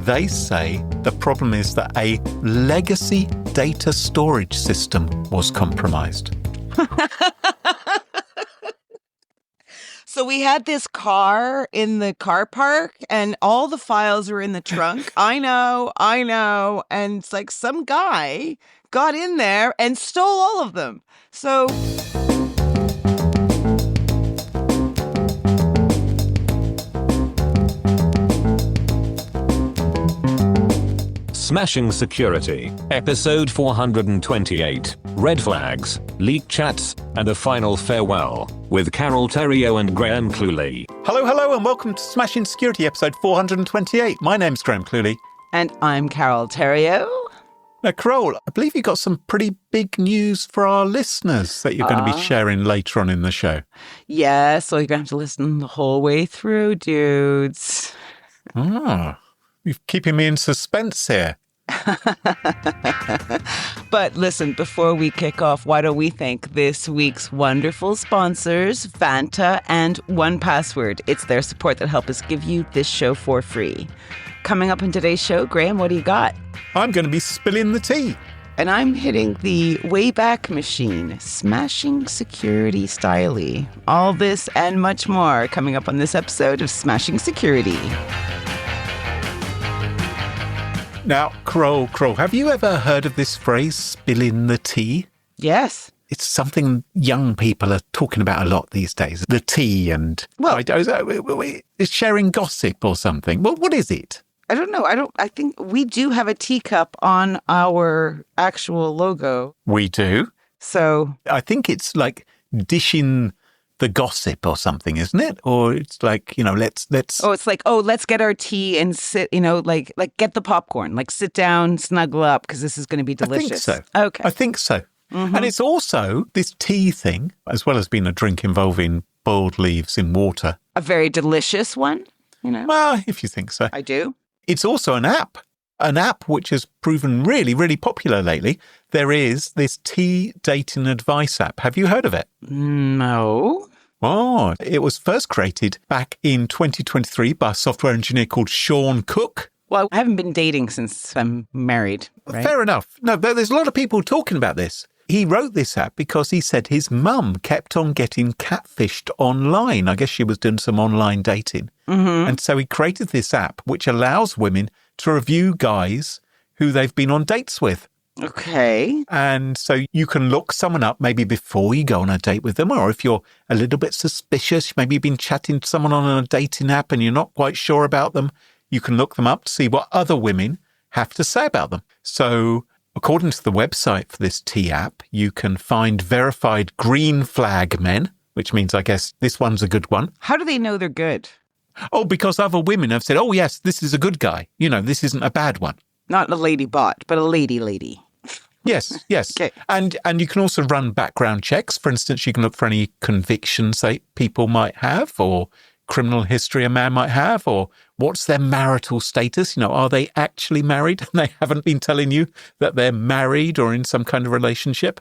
They say the problem is that a legacy data storage system was compromised. So we had this car in the car park and all the files were in the trunk. I know. And it's like some guy got in there and stole all of them. So... Smashing Security, episode 428, Red Flags, Leaked Chats, and a Final Farewell, with Carole, Theriault, and Graham Cluley. Hello, and welcome to Smashing Security, episode 428. My name's Graham Cluley. And I'm Carole Theriault. Now, Carole, I believe you've got some pretty big news for our listeners that you're going to be sharing later on in the show. Yeah, so you're going to have to listen the whole way through, dudes. You're keeping me in suspense here. But listen, before we kick off, why don't we thank this week's wonderful sponsors, Fanta and 1Password. It's their support that help us give you this show for free. Coming up in today's show, Graham, what do you got? I'm going to be spilling the tea. And I'm hitting the Wayback Machine, smashing security styly. All this and much more coming up on this episode of Smashing Security. Now, Carole, have you ever heard of this phrase, spilling the tea? Yes. It's something young people are talking about a lot these days. The tea and it's sharing gossip or something. Well, what is it? I don't know. I think we do have a teacup on our actual logo. We do. So I think it's like dishing the gossip or something, isn't it? Or it's like, let's. Oh, it's like, let's get our tea and sit, like get the popcorn, like sit down, snuggle up, because this is going to be delicious. I think so. Okay. I think so. Mm-hmm. And it's also this tea thing, as well as being a drink involving boiled leaves in water. A very delicious one, Well, if you think so. I do. It's also an app which has proven really, really popular lately. There is this tea dating advice app. Have you heard of it? No. Oh, it was first created back in 2023 by a software engineer called Sean Cook. Well, I haven't been dating since I'm married. Right? Fair enough. No, but there's a lot of people talking about this. He wrote this app because he said his mum kept on getting catfished online. I guess she was doing some online dating. Mm-hmm. And so he created this app which allows women to review guys who they've been on dates with. Okay. And so you can look someone up maybe before you go on a date with them, or if you're a little bit suspicious, maybe you've been chatting to someone on a dating app and you're not quite sure about them, you can look them up to see what other women have to say about them. So according to the website for this tea app, you can find verified green flag men, which means I guess this one's a good one. How do they know they're good? Oh, because other women have said, oh, yes, this is a good guy. This isn't a bad one. Not a lady bot, but a lady. Yes. Okay. And you can also run background checks. For instance, you can look for any convictions that people might have, or criminal history a man might have, or what's their marital status? Are they actually married and they haven't been telling you that they're married or in some kind of relationship?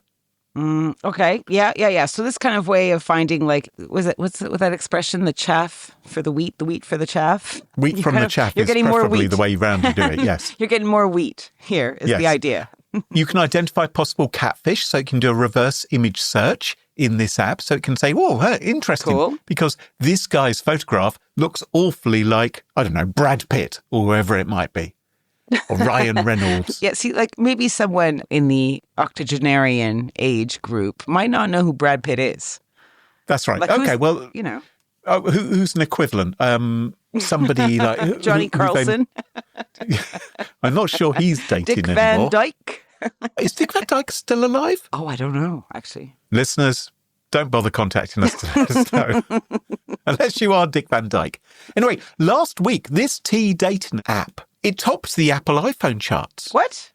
Okay. Yeah. So this kind of way of finding, like, what's that expression? The chaff for the wheat for the chaff? Wheat from the chaff is preferably the way round to do it, yes. You're getting more wheat here is the idea. You can identify possible catfish, so you can do a reverse image search in this app. So it can say, interesting. Cool. Because this guy's photograph looks awfully like, I don't know, Brad Pitt or whoever it might be. Or Ryan Reynolds. Yeah, see, like maybe someone in the octogenarian age group might not know who Brad Pitt is. That's right. Like, okay, well, who's an equivalent? Somebody like Johnny Carlson. I'm not sure he's dating Dick anymore. Van Dyke. Is Dick Van Dyke still alive? Oh, I don't know, actually. Listeners, don't bother contacting us to let us know. Unless you are Dick Van Dyke. Anyway, last week, this tea dating app, it topped the Apple iPhone charts. What?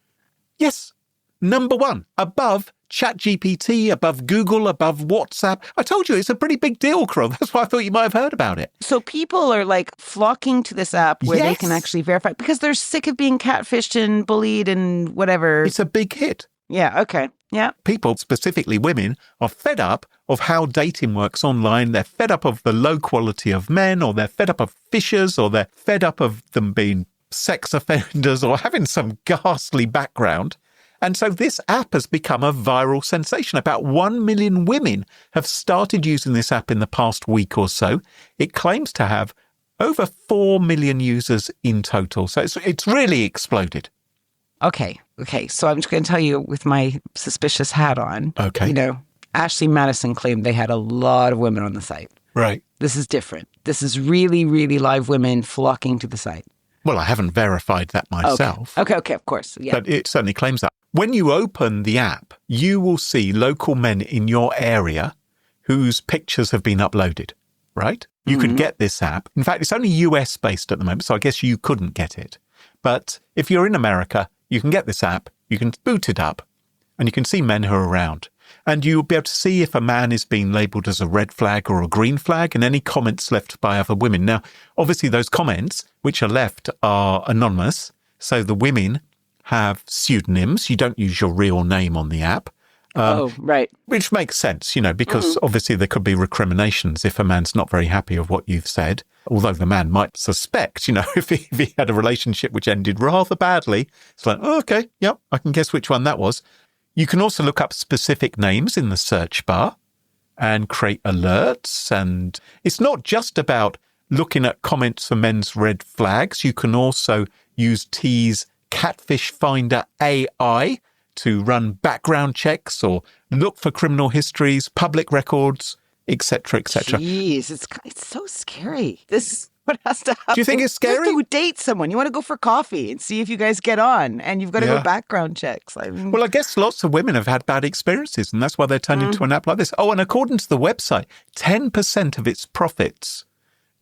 Yes. Number one, above ChatGPT, above Google, above WhatsApp. I told you, it's a pretty big deal, Carole. That's why I thought you might have heard about it. So people are like flocking to this app where they Yes. can actually verify, because they're sick of being catfished and bullied and whatever. It's a big hit. Yeah, okay. Yeah. People, specifically women, are fed up of how dating works online. They're fed up of the low quality of men, or they're fed up of fishers, or they're fed up of them being sex offenders or having some ghastly background. And so this app has become a viral sensation. About 1 million women have started using this app in the past week or so. It claims to have over 4 million users in total. So it's really exploded. Okay. So I'm just going to tell you with my suspicious hat on. Okay. Ashley Madison claimed they had a lot of women on the site. Right. This is different. This is really, really live women flocking to the site. Well, I haven't verified that myself. Okay, of course. Yeah. But it certainly claims that. When you open the app, you will see local men in your area whose pictures have been uploaded, right? You could get this app. In fact, it's only US based at the moment, so I guess you couldn't get it. But if you're in America, you can get this app, you can boot it up, and you can see men who are around. And you'll be able to see if a man is being labelled as a red flag or a green flag and any comments left by other women. Now, obviously, those comments which are left are anonymous. So the women have pseudonyms. You don't use your real name on the app. Right. Which makes sense, because obviously there could be recriminations if a man's not very happy of what you've said. Although the man might suspect, if he had a relationship which ended rather badly, it's like, oh, okay, yep, I can guess which one that was. You can also look up specific names in the search bar and create alerts. And it's not just about looking at comments for men's red flags. You can also use T's Catfish Finder AI to run background checks or look for criminal histories, public records, etc., etc. Jeez, it's so scary. This what has to happen. Do you think it's scary? You have to date someone. You want to go for coffee and see if you guys get on, and you've got to go background checks. Well, I guess lots of women have had bad experiences, and that's why they're turning to an app like this. Oh, and according to the website, 10% of its profits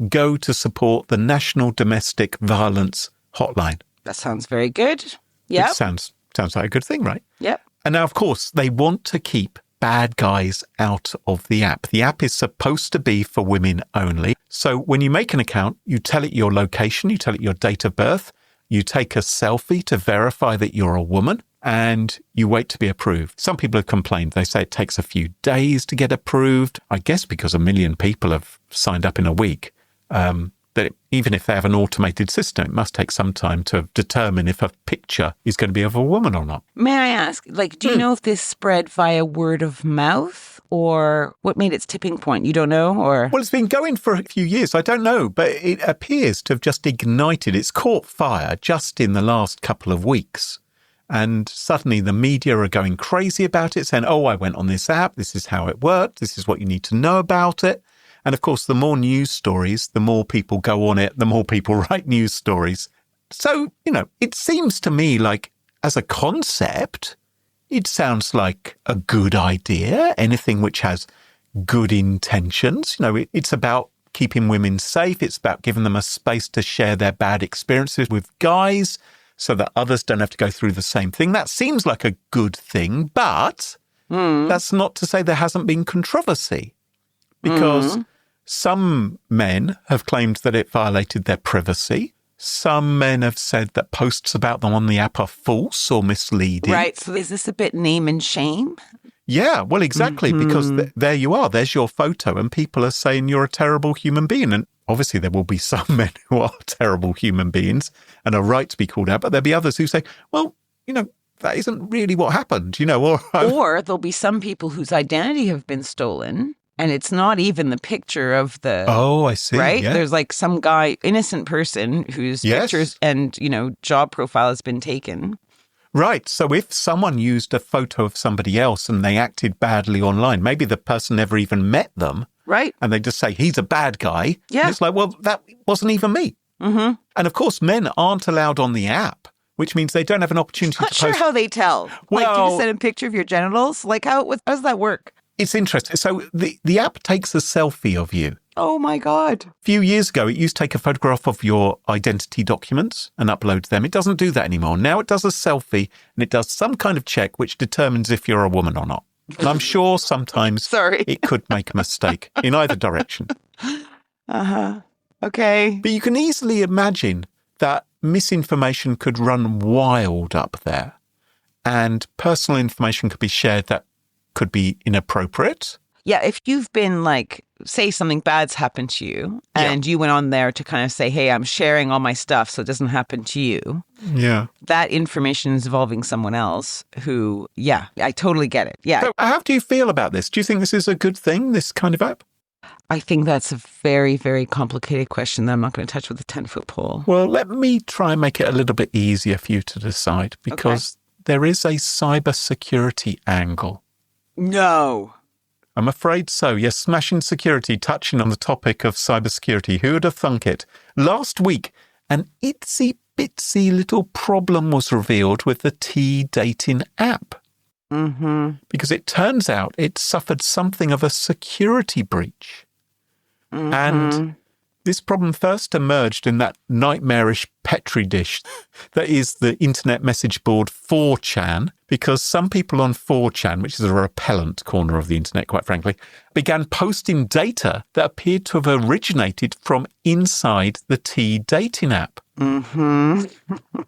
go to support the National Domestic Violence Hotline. That sounds very good. Yeah. It sounds like a good thing, right? Yep. And now, of course, they want to keep bad guys out of the app. The app is supposed to be for women only. So when you make an account, you tell it your location, you tell it your date of birth, you take a selfie to verify that you're a woman, and you wait to be approved. Some people have complained. They say it takes a few days to get approved. I guess because 1 million people have signed up in a week. That even if they have an automated system, it must take some time to determine if a picture is going to be of a woman or not. May I ask, do you know if this spread via word of mouth or what made its tipping point? You don't know? Or Well, it's been going for a few years. I don't know, but it appears to have just ignited. It's caught fire just in the last couple of weeks. And suddenly the media are going crazy about it, saying, oh, I went on this app. This is how it worked. This is what you need to know about it. And of course, the more news stories, the more people go on it, the more people write news stories. So, it seems to me like as a concept, it sounds like a good idea. Anything which has good intentions. It's about keeping women safe. It's about giving them a space to share their bad experiences with guys so that others don't have to go through the same thing. That seems like a good thing, but that's not to say there hasn't been controversy. Because some men have claimed that it violated their privacy. Some men have said that posts about them on the app are false or misleading. Right. So is this a bit name and shame? Yeah, well, exactly. Because there you are. There's your photo and people are saying you're a terrible human being. And obviously there will be some men who are terrible human beings and are right to be called out. But there'll be others who say, well, that isn't really what happened, Or there'll be some people whose identity have been stolen. And it's not even the picture of the... Oh, I see. Right? Yeah. There's some guy, innocent person, whose pictures and, job profile has been taken. Right. So if someone used a photo of somebody else and they acted badly online, maybe the person never even met them. Right. And they just say, he's a bad guy. Yeah. And it's like, well, that wasn't even me. Mm-hmm. And of course, men aren't allowed on the app, which means they don't have an opportunity to post. Not sure how they tell. Well, do you send a picture of your genitals? How does that work? It's interesting. So the app takes a selfie of you. Oh, my God. A few years ago, it used to take a photograph of your identity documents and upload them. It doesn't do that anymore. Now it does a selfie and it does some kind of check which determines if you're a woman or not. And I'm sure sometimes it could make a mistake in either direction. Uh-huh. Okay. But you can easily imagine that misinformation could run wild up there and personal information could be shared that could be inappropriate. Yeah, if you've been say something bad's happened to you and you went on there to kind of say, hey, I'm sharing all my stuff so it doesn't happen to you. Yeah. That information is involving someone else who, I totally get it. Yeah. So how do you feel about this? Do you think this is a good thing, this kind of app? I think that's a very, very complicated question that I'm not going to touch with a 10-foot pole. Well, let me try and make it a little bit easier for you to decide, because there is a cybersecurity angle. No. I'm afraid so. Yes, Smashing Security, touching on the topic of cybersecurity. Who would have thunk it? Last week, an itsy-bitsy little problem was revealed with the T dating app. Mm-hmm. Because it turns out it suffered something of a security breach. Mm-hmm. And this problem first emerged in that nightmarish Petri dish that is the internet message board 4chan, because some people on 4chan, which is a repellent corner of the internet, quite frankly, began posting data that appeared to have originated from inside the T dating app. Mm-hmm.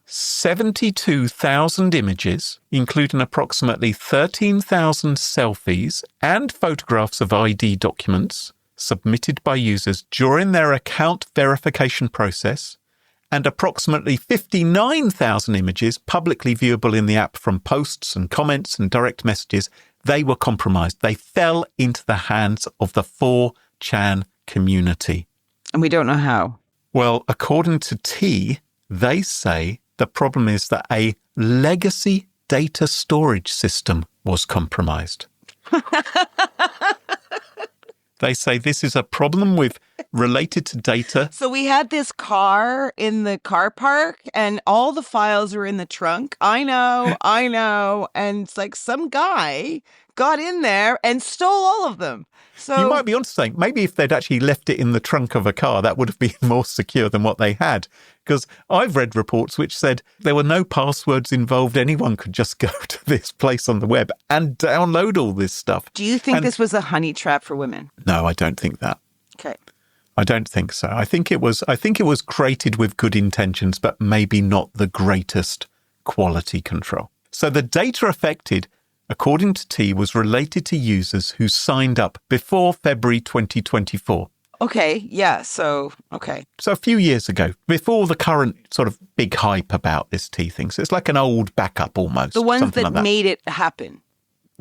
72,000 images, including approximately 13,000 selfies and photographs of ID documents submitted by users during their account verification process, and approximately 59,000 images publicly viewable in the app from posts and comments and direct messages, they were compromised. They fell into the hands of the 4chan community. And we don't know how. Well, according to T, they say the problem is that a legacy data storage system was compromised. They say this is a problem related to data. So we had this car in the car park and all the files are in the trunk. I know. And it's like some guy got in there and stole all of them. So You might be onto something. Maybe if they'd actually left it in the trunk of a car, that would have been more secure than what they had. Because I've read reports which said there were no passwords involved. Anyone could just go to this place on the web and download all this stuff. Do you think this was a honey trap for women? No, I don't think that. Okay. I don't think so. I think it was created with good intentions, but maybe not the greatest quality control. So the data affected, according to T, was related to users who signed up before February 2024. Okay, yeah, so a few years ago, before the current sort of big hype about this T thing. So it's like an old backup almost. The ones that like made it happen.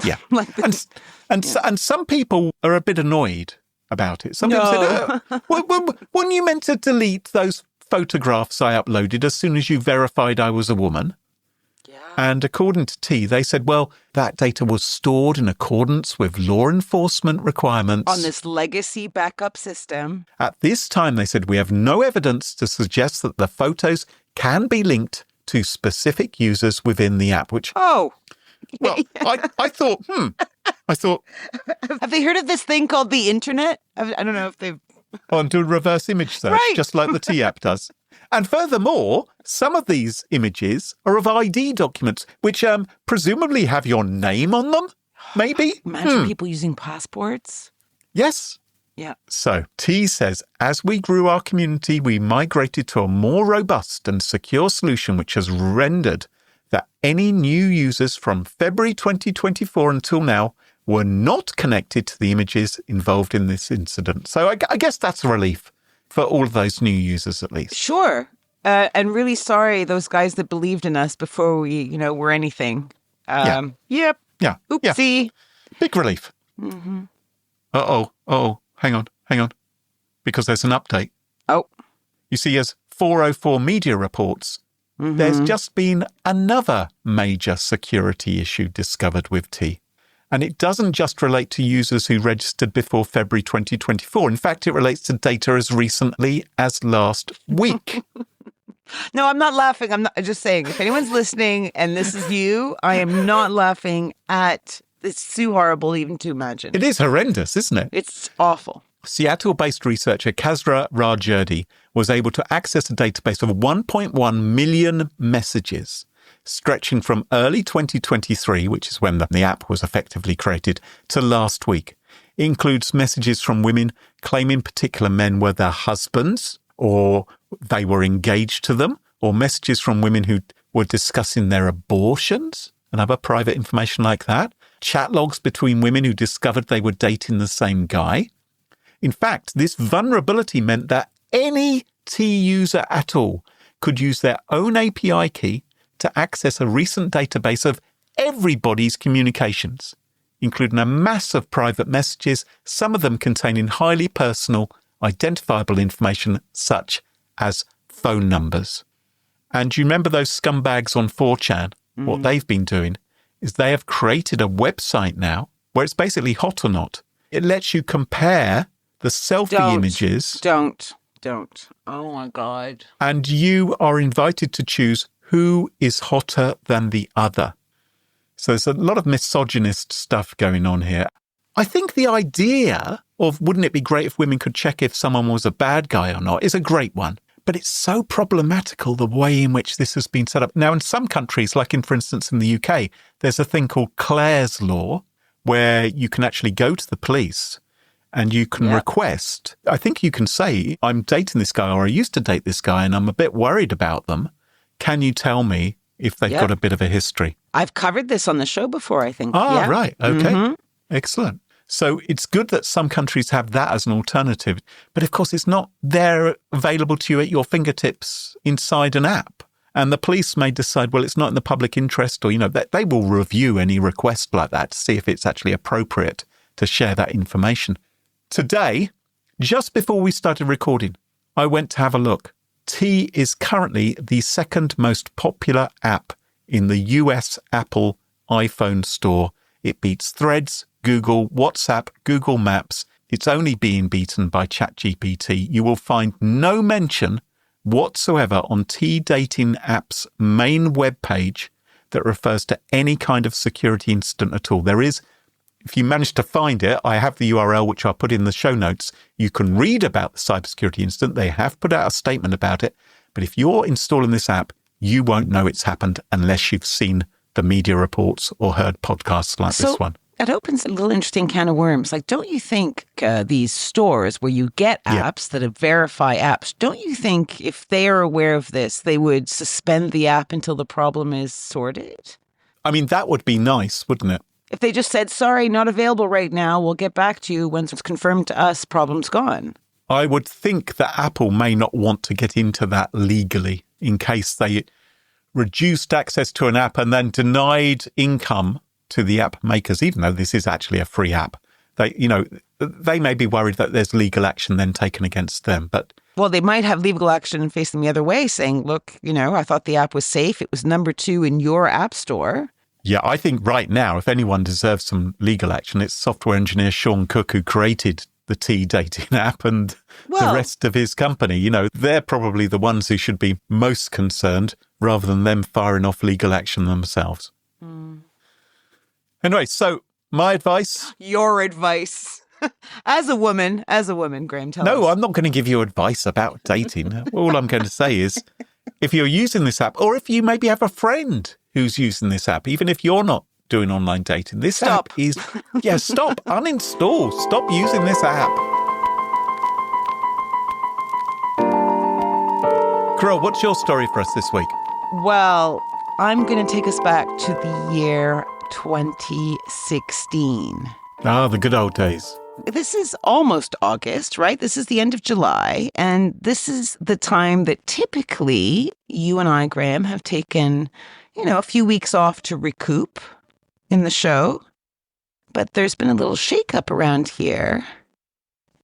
Yeah. Like and some people are a bit annoyed about it. Some people said, weren't you meant to delete those photographs I uploaded as soon as you verified I was a woman? Yeah. And according to T, they said, well, that data was stored in accordance with law enforcement requirements. On this legacy backup system. At this time, they said, we have no evidence to suggest that the photos can be linked to specific users within the app, which... Oh. Well, I thought, Have they heard of this thing called the internet? I don't know if they've... On to reverse image search, Right. just like the T app does. And furthermore, some of these images are of ID documents, which presumably have your name on them, maybe? Imagine people using passports. Yes. Yeah. So T says, as we grew our community, we migrated to a more robust and secure solution, which has rendered that any new users from February 2024 until now were not connected to the images involved in this incident. So I guess that's a relief for all of those new users, at least. Sure. And really sorry, those guys that believed in us before we, were anything. Yep. Yeah. Oopsie. Yeah. Big relief. Mm-hmm. Uh-oh. Hang on. Because there's an update. Oh. You see, as 404 Media reports, there's just been another major security issue discovered with T. And it doesn't just relate to users who registered before February 2024. In fact, it relates to data as recently as last week. No, I'm not laughing. I'm just saying, if anyone's listening and this is you, I am not laughing at... It's too horrible even to imagine. It is horrendous, isn't it? It's awful. Seattle-based researcher Kazra Rajurdi was able to access a database of 1.1 million messages stretching from early 2023, which is when the app was effectively created, to last week. It includes messages from women claiming particular men were their husbands or they were engaged to them, or messages from women who were discussing their abortions and other private information like that. Chat logs between women who discovered they were dating the same guy. In fact, this vulnerability meant that any T user at all could use their own API key to access a recent database of everybody's communications, including a mass of private messages, some of them containing highly personal, identifiable information such as phone numbers. And you remember those scumbags on 4chan? What they've been doing is they have created a website now where it's basically hot or not. It lets you compare the selfie images. Don't. Oh, my God. And you are invited to choose who is hotter than the other. So there's a lot of misogynist stuff going on here. I think the idea of wouldn't it be great if women could check if someone was a bad guy or not is a great one. But it's so problematical the way in which this has been set up. Now, in some countries, like for instance, in the UK, there's a thing called Clare's Law, where you can actually go to the police and you can request, I think you can say, I'm dating this guy or I used to date this guy and I'm a bit worried about them. Can you tell me if they've got a bit of a history? I've covered this on the show before, I think. Ah, right. Okay. Excellent. So it's good that some countries have that as an alternative. But of course, it's not there available to you at your fingertips inside an app. And the police may decide, well, it's not in the public interest, or, that they will review any request like that to see if it's actually appropriate to share that information. Today, just before we started recording, I went to have a look. T is currently the second most popular app in the US Apple iPhone store. It beats Threads, Google, WhatsApp, Google Maps. It's only being beaten by ChatGPT. You will find no mention whatsoever on T Dating app's main web page that refers to any kind of security incident at all. There is, if you manage to find it, I have the URL, which I'll put in the show notes. You can read about the cybersecurity incident. They have put out a statement about it. But if you're installing this app, you won't know it's happened unless you've seen the media reports or heard podcasts like this one. That opens a little interesting can of worms. Like, don't you think these stores where you get apps that verify apps, don't you think if they are aware of this, they would suspend the app until the problem is sorted? I mean, that would be nice, wouldn't it? If they just said, sorry, not available right now, we'll get back to you once it's confirmed to us, problem's gone. I would think that Apple may not want to get into that legally in case they reduced access to an app and then denied income to the app makers, even though this is actually a free app. They may be worried that there's legal action then taken against them. But well, they might have legal action and face them the other way, saying, look, I thought the app was safe. It was number 2 in your app store. Yeah, I think right now, if anyone deserves some legal action, it's software engineer Sean Cook, who created the T Dating app and the rest of his company. They're probably the ones who should be most concerned rather than them firing off legal action themselves. Anyway, so my advice. Your advice. As a woman, Graham, tell us. No, I'm not going to give you advice about dating. All I'm going to say is if you're using this app, or if you maybe have a friend who's using this app, even if you're not doing online dating, this app is, stop, uninstall, stop using this app. Carole, what's your story for us this week? Well, I'm going to take us back to the year 2016. Ah, the good old days. This is almost August, right? This is the end of July. And this is the time that typically you and I, Graham, have taken, a few weeks off to recoup in the show. But there's been a little shakeup around here.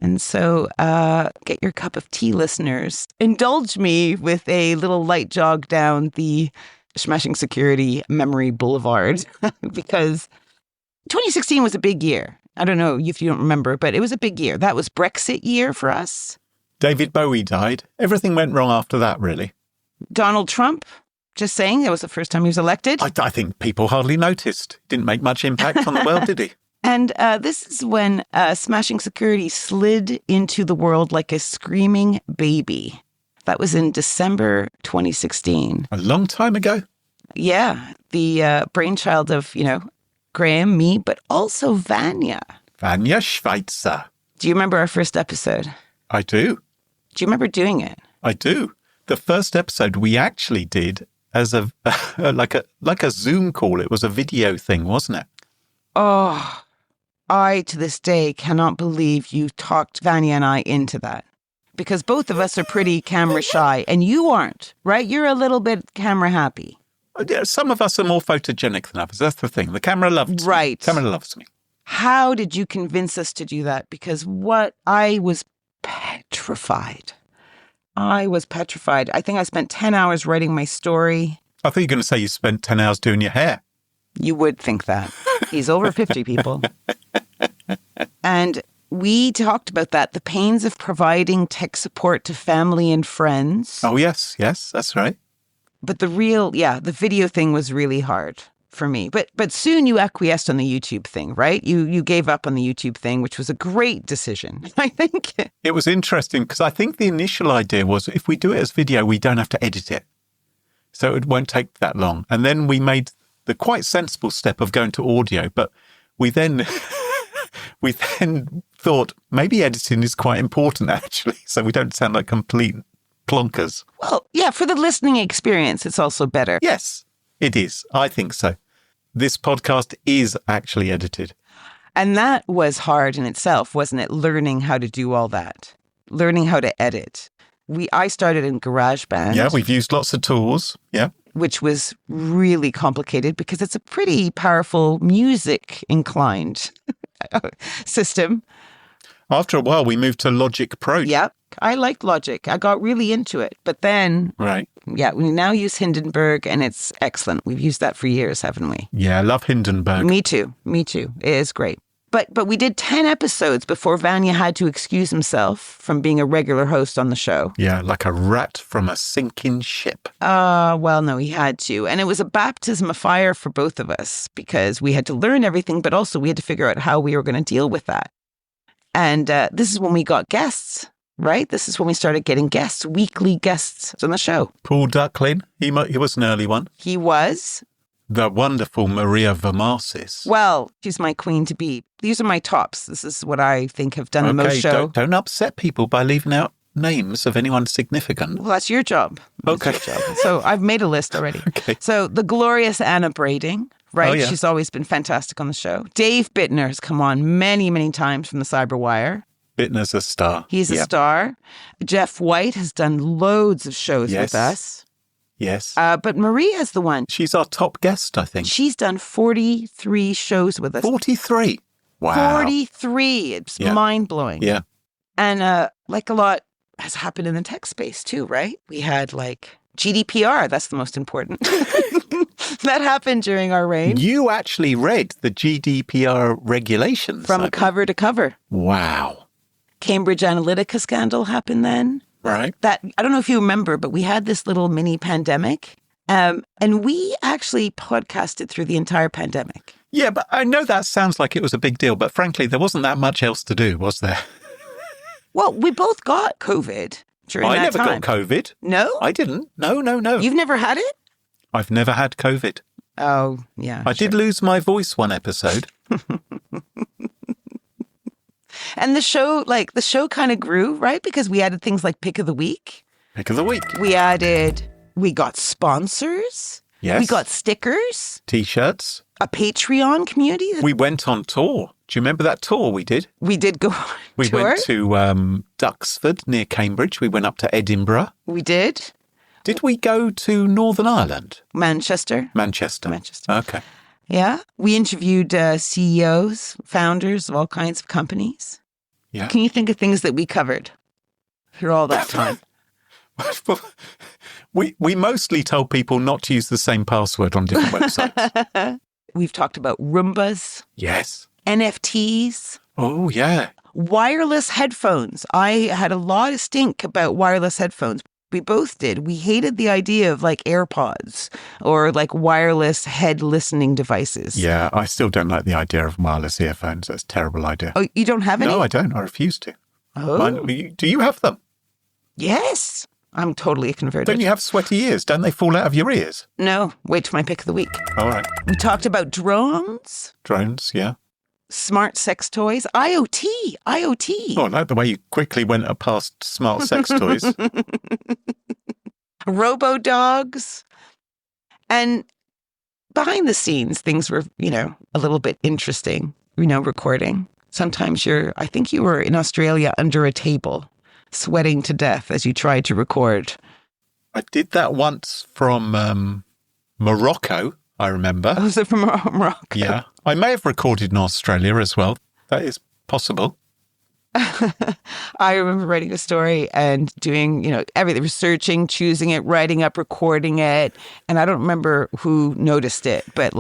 And so get your cup of tea, listeners. Indulge me with a little light jog down the Smashing Security Memory Boulevard because 2016 was a big year. I don't know if you don't remember, but it was a big year. That was Brexit year for us. David Bowie died. Everything went wrong after that, really. Donald Trump, just saying, that was the first time he was elected. I think people hardly noticed. Didn't make much impact on the world, did he? And this is when Smashing Security slid into the world like a screaming baby. That was in December 2016. A long time ago. Yeah, the brainchild of, Graham, me, but also Vanya. Vanya Schweitzer. Do you remember our first episode? I do. Do you remember doing it? I do. The first episode we actually did as a like a Zoom call. It was a video thing, wasn't it? Oh, I, to this day, cannot believe you talked Vanya and I into that. Because both of us are pretty camera shy, and you aren't, right? You're a little bit camera happy. Yeah, some of us are more photogenic than others. That's the thing. The camera loves me. Right. Camera loves me. How did you convince us to do that? Because I was petrified. I think I spent 10 hours writing my story. I thought you were going to say you spent 10 hours doing your hair. You would think that. He's over 50, people. And we talked about that, the pains of providing tech support to family and friends. Oh, yes, that's right. But the video thing was really hard for me. But soon you acquiesced on the YouTube thing, right? You gave up on the YouTube thing, which was a great decision, I think. It was interesting because I think the initial idea was if we do it as video, we don't have to edit it. So it won't take that long. And then we made the quite sensible step of going to audio. But we then thought maybe editing is quite important, actually, so we don't sound like complete plonkers. Well, yeah, for the listening experience, it's also better. Yes, it is. I think so. This podcast is actually edited. And that was hard in itself, wasn't it? Learning how to do all that. Learning how to edit. I started in GarageBand. Yeah, we've used lots of tools. Yeah. Which was really complicated because it's a pretty powerful music-inclined system. After a while, we moved to Logic Pro. Yep. I liked Logic. I got really into it. But then, right. Yeah, we now use Hindenburg and it's excellent. We've used that for years, haven't we? Yeah, I love Hindenburg. Me too. It is great. But we did 10 episodes before Vanya had to excuse himself from being a regular host on the show. Yeah, like a rat from a sinking ship. Well, no, he had to. And it was a baptism of fire for both of us because we had to learn everything, but also we had to figure out how we were going to deal with that. And this is when we got guests, right? This is when we started getting guests, weekly guests on the show. Paul Ducklin, he was an early one. He was. The wonderful Maria Vermasis. Well, she's my queen to be. These are my tops. This is what I think have done the most show. Don't upset people by leaving out names of anyone significant. Well, that's your job. Okay. Your job. So I've made a list already. Okay. So the glorious Anna Brading, right? Oh, yeah. She's always been fantastic on the show. Dave Bittner has come on many, many times from the Cyberwire. Bittner's a star. He's a star. Jeff White has done loads of shows with us. Yes. But Maria's the one. She's our top guest, I think. She's done 43 shows with us. 43? Wow. 43. It's mind-blowing. Yeah. And like a lot has happened in the tech space too, right? We had like GDPR. That's the most important. That happened during our reign. You actually read the GDPR regulations. From cover to cover. Wow. Cambridge Analytica scandal happened then. Right. That, I don't know if you remember, but we had this little mini pandemic. And we actually podcasted through the entire pandemic. Yeah, but I know that sounds like it was a big deal, but frankly, there wasn't that much else to do, was there? Well, we both got COVID during that time. I never got COVID. No? I didn't. No. You've never had it? I've never had COVID. Oh, yeah. I did lose my voice one episode. And the show kind of grew, right? Because we added things like Pick of the Week. Pick of the Week. We got sponsors. Yes. We got stickers. T-shirts. A Patreon community. We went on tour. Do you remember that tour we did? We did go on We tour. went to Duxford near Cambridge. We went up to Edinburgh. We did. Did we go to Northern Ireland? Manchester. Okay. Yeah. We interviewed CEOs, founders of all kinds of companies. Yeah. Can you think of things that we covered through all that time? We mostly told people not to use the same password on different websites. We've talked about Roombas. Yes. NFTs. Oh, yeah. Wireless headphones. I had a lot of stink about wireless headphones. We both did. We hated the idea of like AirPods or like wireless head listening devices. Yeah, I still don't like the idea of wireless earphones. That's a terrible idea. Oh, you don't have any? No, I don't. I refuse to. Oh. Do you have them? Yes. I'm totally converted. Don't you have sweaty ears? Don't they fall out of your ears? No. Wait till my pick of the week. All right. We talked about drones. Drones, yeah. Smart sex toys. IoT. Oh, I like the way you quickly went past smart sex toys. Robo-dogs. And behind the scenes, things were, a little bit interesting. recording. Sometimes I think you were in Australia under a table, sweating to death as you tried to record. I did that once from Morocco, I remember. Oh, was it from Morocco? Yeah. I may have recorded in Australia as well. That is possible. I remember writing a story and doing, everything, researching, choosing it, writing up, recording it. And I don't remember who noticed it, but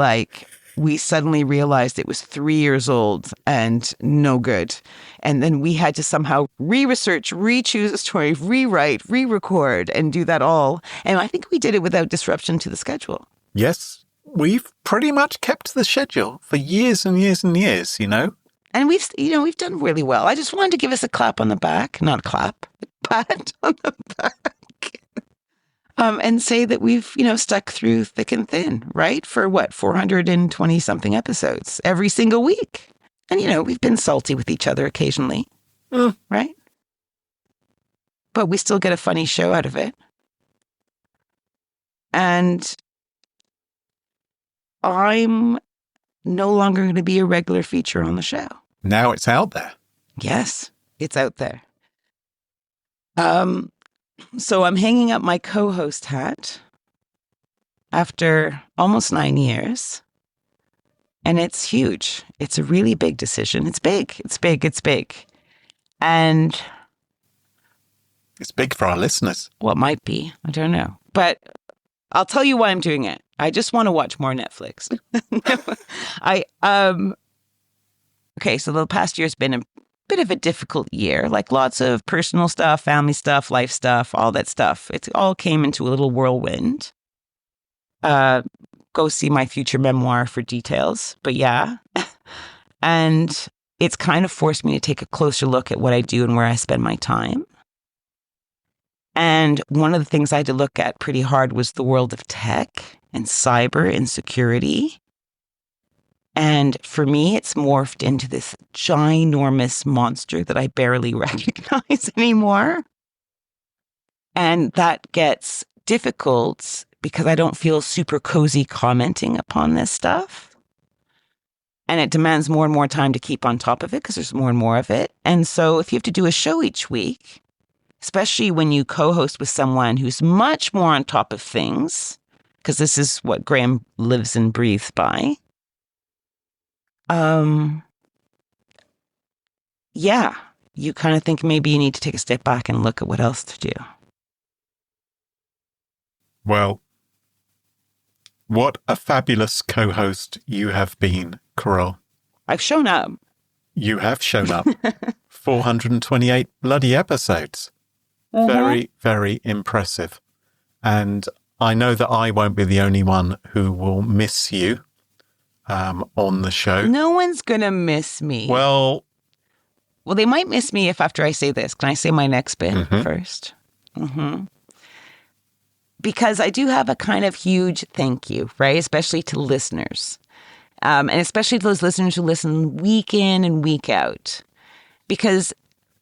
we suddenly realized it was 3 years old and no good. And then we had to somehow re-research, re-choose a story, rewrite, re-record, and do that all. And I think we did it without disruption to the schedule. Yes. We've pretty much kept the schedule for years and years and years, And we've done really well. I just wanted to give us a clap on the back, not a clap, a pat on the back. And say that we've, stuck through thick and thin, right? For 420 something episodes every single week. And, we've been salty with each other occasionally, right? But we still get a funny show out of it. And I'm no longer going to be a regular feature on the show. Now it's out there. Yes, it's out there. So I'm hanging up my co-host hat after almost 9 years. And it's huge. It's a really big decision. It's big. It's big. It's big. And it's big for our listeners. Well, it might be. I don't know. But I'll tell you why I'm doing it. I just want to watch more Netflix. Okay, so the past year has been a bit of a difficult year, lots of personal stuff, family stuff, life stuff, all that stuff. It all came into a little whirlwind. Go see my future memoir for details. But yeah. And it's kind of forced me to take a closer look at what I do and where I spend my time. And one of the things I had to look at pretty hard was the world of tech and cyber and security. And for me, it's morphed into this ginormous monster that I barely recognize anymore. And that gets difficult because I don't feel super cozy commenting upon this stuff. And it demands more and more time to keep on top of it because there's more and more of it. And so if you have to do a show each week, especially when you co-host with someone who's much more on top of things, because this is what Graham lives and breathes by. Yeah, you kind of think maybe you need to take a step back and look at what else to do. Well, what a fabulous co-host you have been, Carole. I've shown up. You have shown up. 428 bloody episodes. Mm-hmm. Very, very impressive. And I know that I won't be the only one who will miss you on the show. No one's going to miss me. Well, they might miss me if after I say this. Can I say my next bit first? Mm-hmm. Because I do have a kind of huge thank you, right? Especially to listeners. And especially to those listeners who listen week in and week out. Because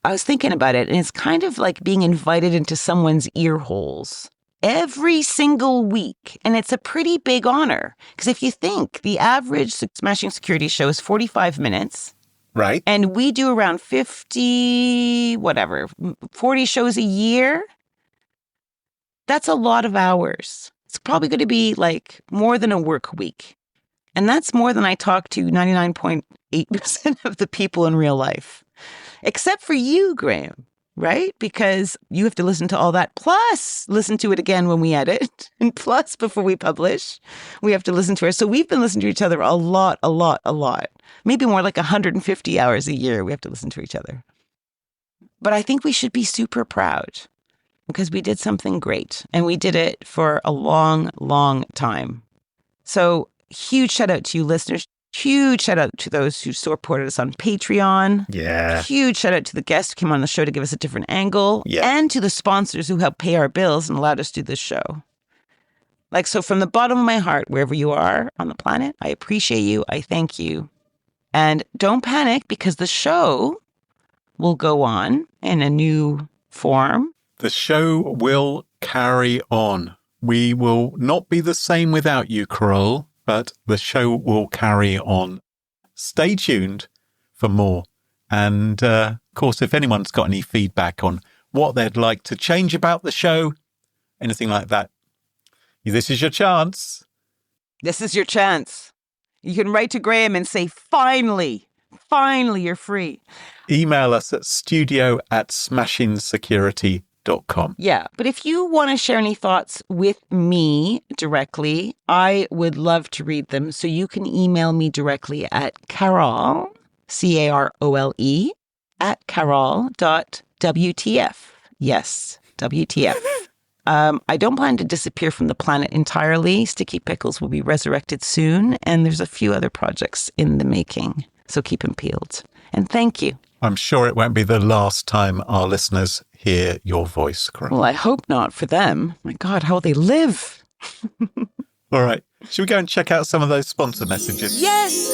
I was thinking about it, and it's kind of like being invited into someone's ear holes every single week. And it's a pretty big honor. Because if you think the average Smashing Security show is 45 minutes. Right. And we do around 40 shows a year. That's a lot of hours. It's probably going to be more than a work week. And that's more than I talk to 99.8% of the people in real life. Except for you, Graham, right? Because you have to listen to all that, plus listen to it again when we edit, and plus before we publish, we have to listen to it. So we've been listening to each other a lot. Maybe more like 150 hours a year we have to listen to each other. But I think we should be super proud because we did something great, and we did it for a long, long time. So huge shout out to you listeners. Huge shout out to those who supported us on Patreon. Yeah. Huge shout out to the guests who came on the show to give us a different angle. Yeah. And to the sponsors who helped pay our bills and allowed us to do this show. So from the bottom of my heart, wherever you are on the planet, I appreciate you. I thank you. And don't panic because the show will go on in a new form. The show will carry on. We will not be the same without you, Carole. But the show will carry on. stay tuned for more. And of course, if anyone's got any feedback on what they'd like to change about the show, anything like that, this is your chance. This is your chance. You can write to Graham and say, finally, you're free. Email us at studio@smashingsecurity.com. Yeah. But if you want to share any thoughts with me directly, I would love to read them. So you can email me directly at Carole, Carole, at carole.wtf. Yes, WTF. I don't plan to disappear from the planet entirely. Sticky Pickles will be resurrected soon, and there's a few other projects in the making. So keep them peeled. And thank you. I'm sure it won't be the last time our listeners hear your voice, Carole. Well, I hope not for them. My God, how they live. All right. Should we go and check out some of those sponsor messages? Yes!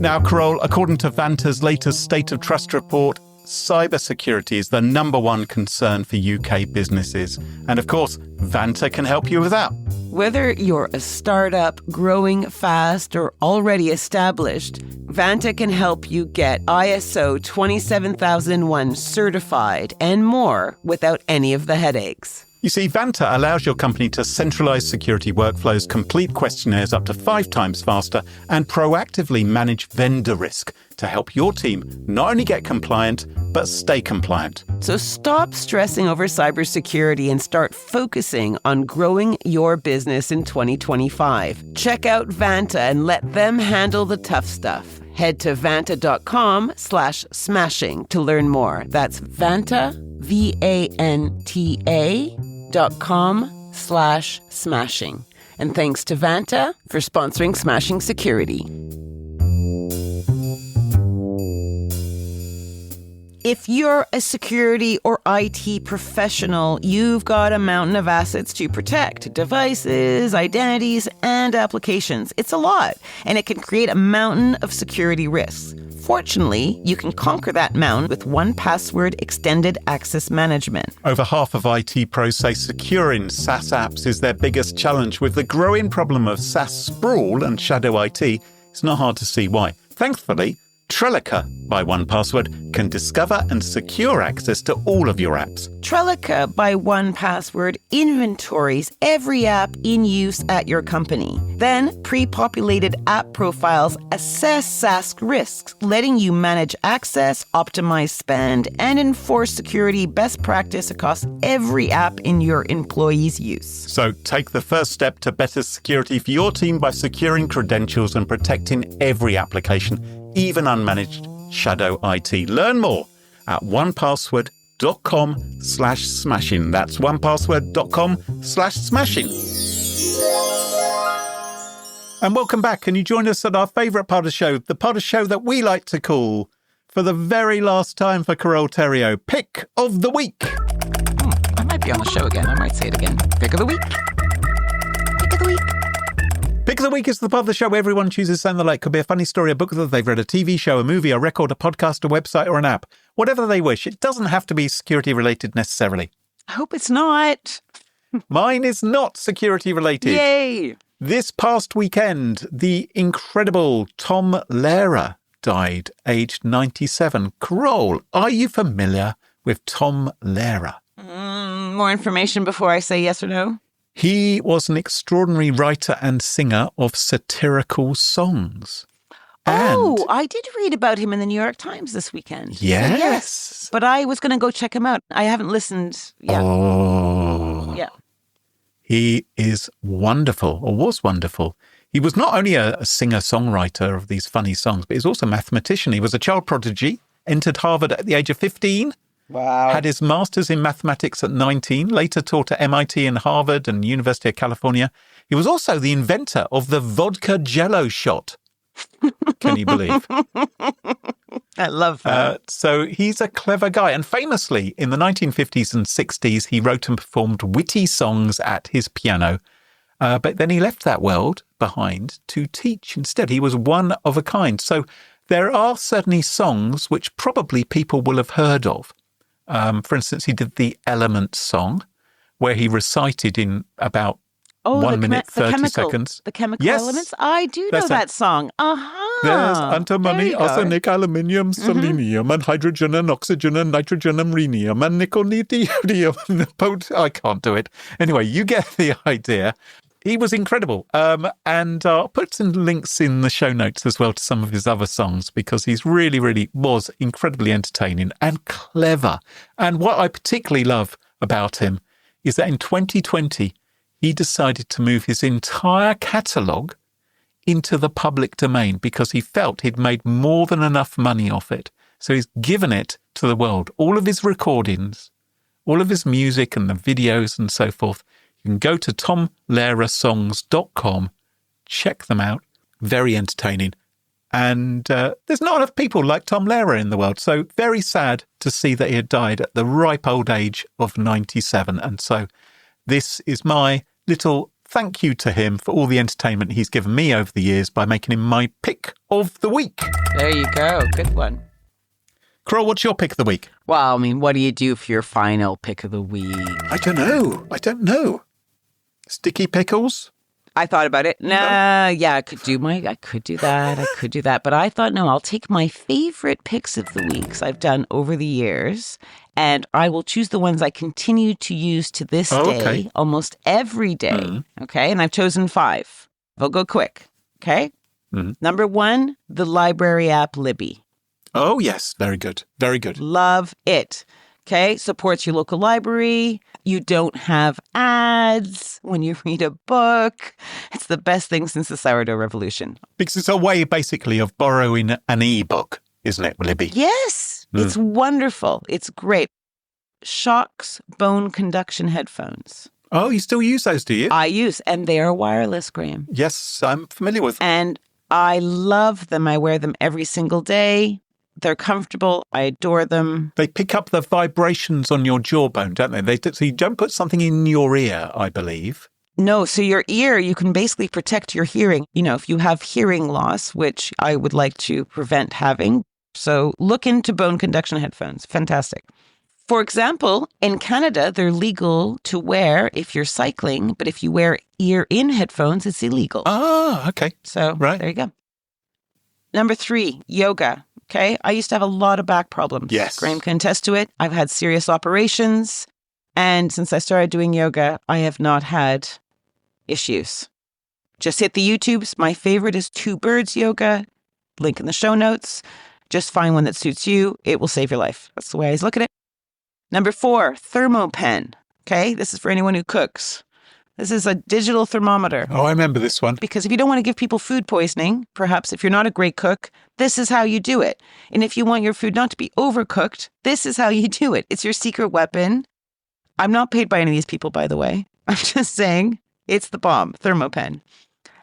Now, Carole, according to Vanta's latest State of Trust report, cybersecurity is the number one concern for UK businesses. And of course, Vanta can help you with that. Whether you're a startup, growing fast, or already established, Vanta can help you get ISO 27001 certified and more without any of the headaches. You see, Vanta allows your company to centralize security workflows, complete questionnaires up to 5 times faster, and proactively manage vendor risk to help your team not only get compliant, but stay compliant. So stop stressing over cybersecurity and start focusing on growing your business in 2025. Check out Vanta and let them handle the tough stuff. Head to vanta.com/smashing to learn more. That's Vanta, vanta.com/smashing. And thanks to Vanta for sponsoring Smashing Security. If you're a security or IT professional, you've got a mountain of assets to protect. Devices, identities, and applications. It's a lot, and it can create a mountain of security risks. Fortunately, you can conquer that mountain with 1Password Extended Access Management. Over half of IT pros say securing SaaS apps is their biggest challenge. With the growing problem of SaaS sprawl and shadow IT, it's not hard to see why. Thankfully, Trellica by 1Password can discover and secure access to all of your apps. Trellica by 1Password inventories every app in use at your company. Then, pre-populated app profiles assess SaaS risks, letting you manage access, optimize spend, and enforce security best practice across every app in your employees' use. So take the first step to better security for your team by securing credentials and protecting every application, even unmanaged shadow IT. Learn more at onepassword.com/smashing. That's onepassword.com/smashing. And welcome back. And you join us at our favourite part of the show, the part of the show that we like to call, for the very last time for Carole Theriault, Pick of the Week. I might be on the show again. I might say it again. Pick of the week. Pick of the week. Pick of the Week is the part of the show where everyone chooses something like could be a funny story, a book that they've read, a TV show, a movie, a record, a podcast, a website, or an app. Whatever they wish. It doesn't have to be security related necessarily. I hope it's not. Mine is not security related. Yay! This past weekend, the incredible Tom Lehrer died, aged 97. Carole, are you familiar with Tom Lehrer? More information before I say yes or no? He was an extraordinary writer and singer of satirical songs. Oh, I did read about him in the New York Times this weekend. Yes. But I was going to go check him out. I haven't listened yet. Oh. Yeah. He is wonderful, or was wonderful. He was not only a singer-songwriter of these funny songs, but he's also a mathematician. He was a child prodigy, entered Harvard at the age of 15. Wow. Had his master's in mathematics at 19, later taught at MIT and Harvard and University of California. He was also the inventor of the vodka jello shot. Can you believe? I love that. So he's a clever guy. And famously, in the 1950s and 60s, he wrote and performed witty songs at his piano. But then he left that world behind to teach instead. He was one of a kind. So there are certainly songs which probably people will have heard of. For instance, he did the Element song, where he recited in about Oh, 1 minute, the 30 chemical, seconds. the chemical Yes, elements. I do know that's it. that song. Uh-huh. There's There antimony, you go. arsenic, aluminium, selenium, and hydrogen, and oxygen, and nitrogen, and rhenium, and nickel, neodymium, and I can't do it. Anyway, you get the idea. He was incredible. And I'll put some links in the show notes as well to some of his other songs, because he's really, really was incredibly entertaining and clever. And what I particularly love about him is that in 2020, he decided to move his entire catalogue into the public domain because he felt he'd made more than enough money off it. So he's given it to the world. All of his recordings, all of his music and the videos and so forth. You can go to tomlehrersongs.com, check them out. Very entertaining. And there's not enough people like Tom Lehrer in the world. So very sad to see that he had died at the ripe old age of 97. And so this is my little thank you to him for all the entertainment he's given me over the years by making him my pick of the week. There you go. Good one. Carole, what's your pick of the week? Well, I mean, what do you do for your final pick of the week? I don't know. Sticky pickles? I thought about it. Yeah, I could do that. But I thought, no, I'll take my favorite picks of the weeks I've done over the years, and I will choose the ones I continue to use to this day, almost every day. Okay, and I've chosen 5. I'll go quick. Okay. Number 1, the library app Libby. Oh, yes. Very good. Very good. Love it. Okay. Supports your local library. You don't have ads when you read a book. It's the best thing since the sourdough revolution. Because it's a way, basically, of borrowing an e-book, isn't it, Libby? Yes. It's wonderful. It's great. Shokz bone conduction headphones. Oh, you still use those, do you? I use, and they are wireless, Graham. Yes, I'm familiar with them. And I love them. I wear them every single day. They're comfortable. I adore them. They pick up the vibrations on your jawbone, don't they? So you don't put something in your ear, I believe. No, so your ear, you can basically protect your hearing. You know, if you have hearing loss, which I would like to prevent having. So look into bone conduction headphones. Fantastic. For example, in Canada, they're legal to wear if you're cycling, but if you wear ear-in headphones, it's illegal. Ah, okay. So there you go. Number 3, yoga. Okay, I used to have a lot of back problems. Yes. Graham can attest to it. I've had serious operations. And since I started doing yoga, I have not had issues. Just hit the YouTubes. My favorite is Two Birds Yoga. Link in the show notes. Just find one that suits you. It will save your life. That's the way I look at it. Number 4, ThermoPen. Okay, this is for anyone who cooks. This is a digital thermometer. Oh, I remember this one. Because if you don't want to give people food poisoning, perhaps if you're not a great cook, this is how you do it. And if you want your food not to be overcooked, this is how you do it. It's your secret weapon. I'm not paid by any of these people, by the way. I'm just saying it's the bomb, ThermoPen.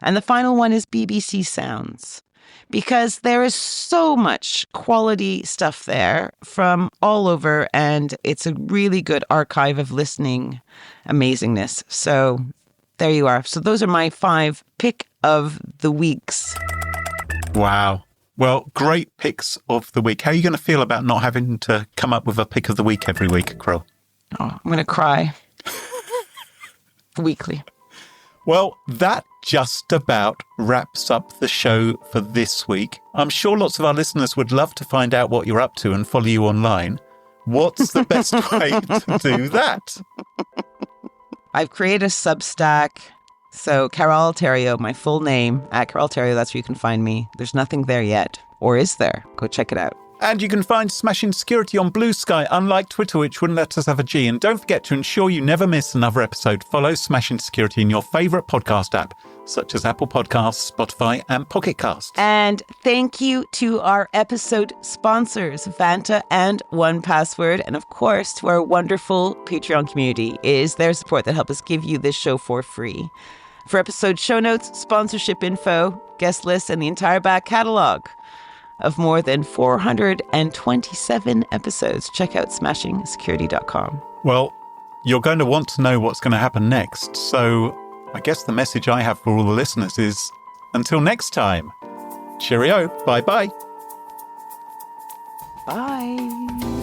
And the final one is BBC Sounds. Because there is so much quality stuff there from all over, and it's a really good archive of listening amazingness. So there you are. So those are my 5 pick of the weeks. Wow. Well, great picks of the week. How are you going to feel about not having to come up with a pick of the week every week, Carole? Oh, I'm going to cry. Weekly. Well, that just about wraps up the show for this week. I'm sure lots of our listeners would love to find out what you're up to and follow you online. What's the best way to do that? I've created a Substack. So Carole Theriault, my full name, at Carole Theriault, that's where you can find me. There's nothing there yet. Or is there? Go check it out. And you can find Smashing Security on Blue Sky, unlike Twitter, which wouldn't let us have a G. And don't forget to ensure you never miss another episode. Follow Smashing Security in your favourite podcast app, such as Apple Podcasts, Spotify, and Pocket Casts. And thank you to our episode sponsors, Vanta and 1Password. And of course, to our wonderful Patreon community. It is their support that helps us give you this show for free. For episode show notes, sponsorship info, guest lists, and the entire back catalogue of more than 427 episodes, check out smashingsecurity.com. Well, you're going to want to know what's going to happen next. So I guess the message I have for all the listeners is, until next time, cheerio, bye-bye. Bye.